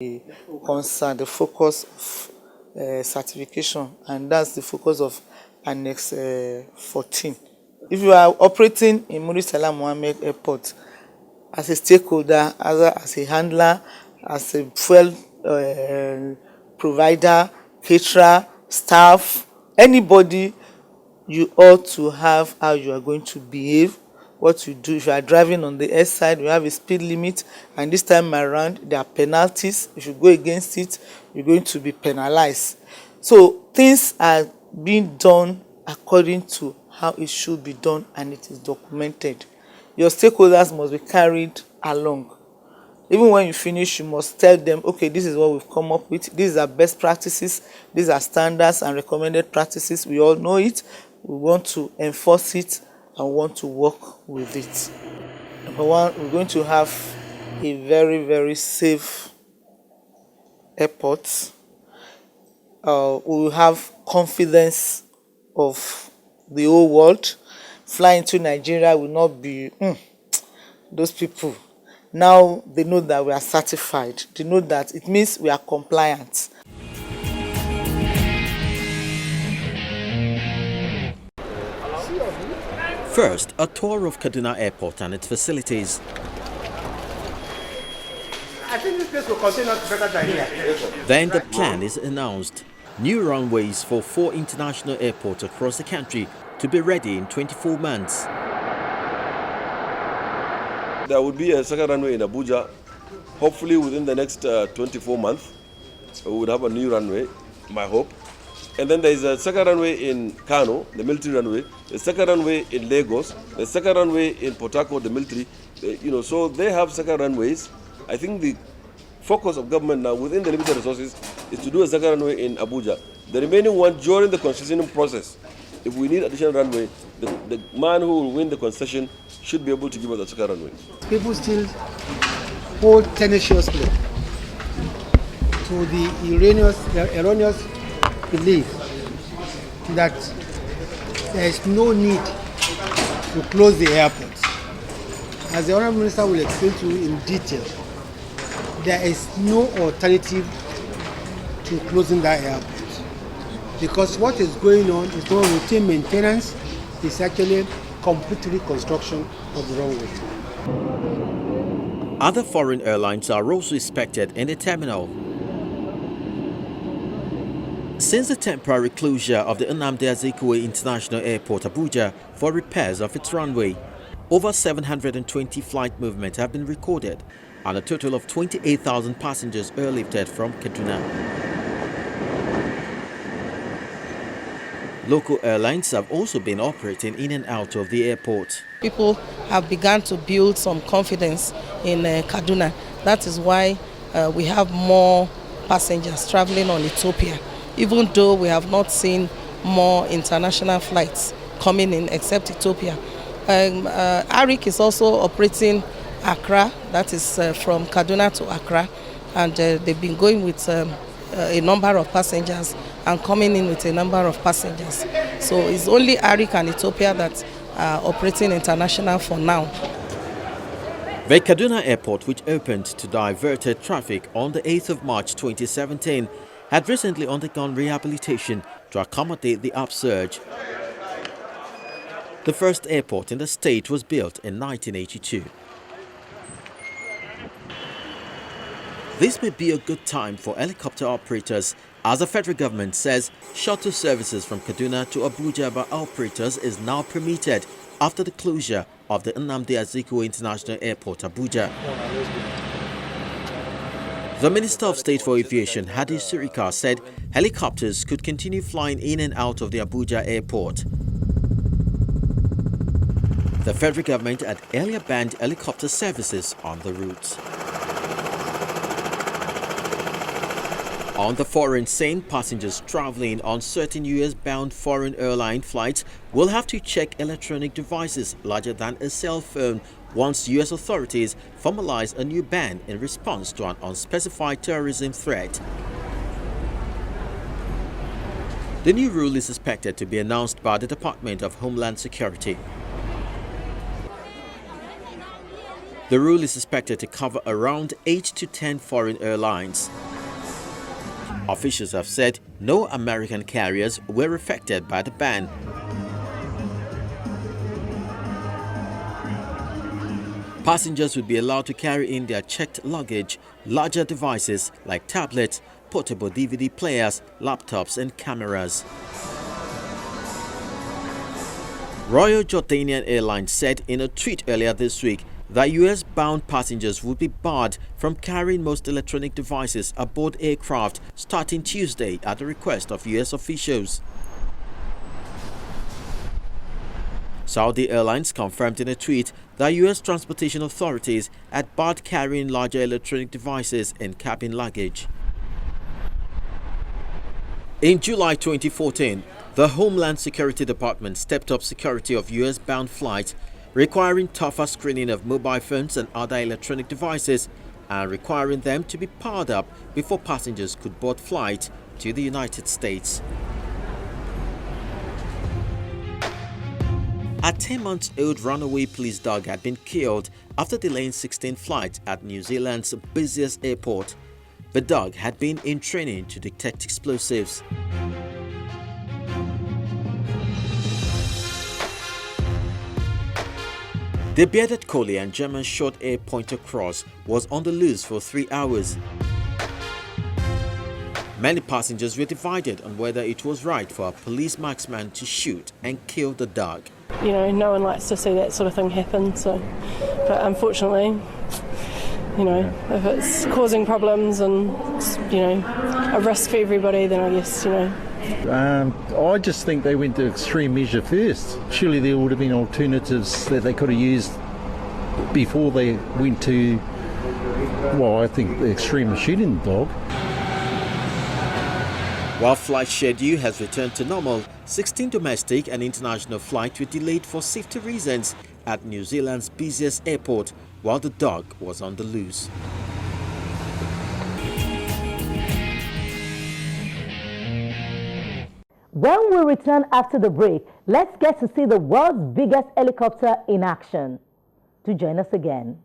the concern, the focus of certification, and that's the focus of Annex 14. If you are operating in Muri Salam Mohammed Airport as a stakeholder, as a handler, as a fuel provider, caterer, staff, anybody, you ought to have how you are going to behave, what you do. If you are driving on the air side, we have a speed limit, and this time around there are penalties. If you go against it, you're going to be penalized. So things are being done according to how it should be done, and it is documented. Your stakeholders must be carried along. Even when you finish, you must tell them, okay, this is what we've come up with. These are best practices. These are standards and recommended practices. We all know it. We want to enforce it and want to work with it. Number one, we're going to have a very, very safe airport. We will have confidence of the whole world. Flying to Nigeria will not be those people. Now they know that we are certified. They know that it means we are compliant. First, a tour of Kaduna Airport and its facilities. I think this place will contain us better than here. Then the plan is announced. New runways for 4 international airports across the country to be ready in 24 months. There will be a second runway in Abuja. Hopefully within the next 24 months, we would have a new runway, my hope. And then there is a second runway in Kano, the military runway, the second runway in Lagos, the second runway in Port Harcourt, the military. So they have second runways. I think the focus of government now within the limited resources is to do a second runway in Abuja. The remaining one during the concession process. If we need additional runway, the man who will win the concession should be able to give us a second runway. People still hold tenaciously to the erroneous belief that there is no need to close the airport. As the Honourable Minister will explain to you in detail, there is no alternative to closing that airport. Because what is going on is not routine maintenance, it's actually complete reconstruction of the runway. Other foreign airlines are also expected in the terminal. Since the temporary closure of the Nnamdi Azikiwe International Airport, Abuja, for repairs of its runway, over 720 flight movements have been recorded, and a total of 28,000 passengers airlifted from Kaduna. Local airlines have also been operating in and out of the airport. People have begun to build some confidence in Kaduna. That is why we have more passengers traveling on Ethiopia, even though we have not seen more international flights coming in except Ethiopia. Arik is also operating Accra, that is from Kaduna to Accra, and they've been going with a number of passengers and coming in with a number of passengers. So it's only Arik and Ethiopia that are operating international for now. The Kaduna Airport, which opened to diverted traffic on the 8th of March 2017, had recently undergone rehabilitation to accommodate the upsurge. The first airport in the state was built in 1982. This may be a good time for helicopter operators, as the federal government says shuttle services from Kaduna to Abuja by operators is now permitted after the closure of the Nnamdi Azikiwe International Airport, Abuja. The Minister of State for Aviation, Hadi Sirika, said helicopters could continue flying in and out of the Abuja airport. The federal government had earlier banned helicopter services on the route. On the foreign scene, passengers traveling on certain US-bound foreign airline flights will have to check electronic devices larger than a cell phone once US authorities formalize a new ban in response to an unspecified terrorism threat. The new rule is expected to be announced by the Department of Homeland Security. The rule is expected to cover around 8 to 10 foreign airlines. Officials have said no American carriers were affected by the ban. Passengers would be allowed to carry in their checked luggage, larger devices like tablets, portable DVD players, laptops and cameras. Royal Jordanian Airlines said in a tweet earlier this week that US-bound passengers would be barred from carrying most electronic devices aboard aircraft starting Tuesday at the request of US officials. Saudi Airlines confirmed in a tweet that US transportation authorities had barred carrying larger electronic devices and cabin luggage. In July 2014, the Homeland Security Department stepped up security of US-bound flights, requiring tougher screening of mobile phones and other electronic devices and requiring them to be powered up before passengers could board flights to the United States. A 10-month-old runaway police dog had been killed after delaying 16 flights at New Zealand's busiest airport. The dog had been in training to detect explosives. The bearded collie and German short-hair pointer cross was on the loose for 3 hours. Many passengers were divided on whether it was right for a police marksman to shoot and kill the dog. You know, no one likes to see that sort of thing happen, but unfortunately, you know, if it's causing problems and, you know, a risk for everybody, then I guess, you know. I just think they went to extreme measure first. Surely there would have been alternatives that they could have used before they went to, well, I think the extreme of shooting the dog. While flight schedule has returned to normal, 16 domestic and international flights were delayed for safety reasons at New Zealand's busiest airport while the dog was on the loose. When we return after the break, let's get to see the world's biggest helicopter in action. Do join us again.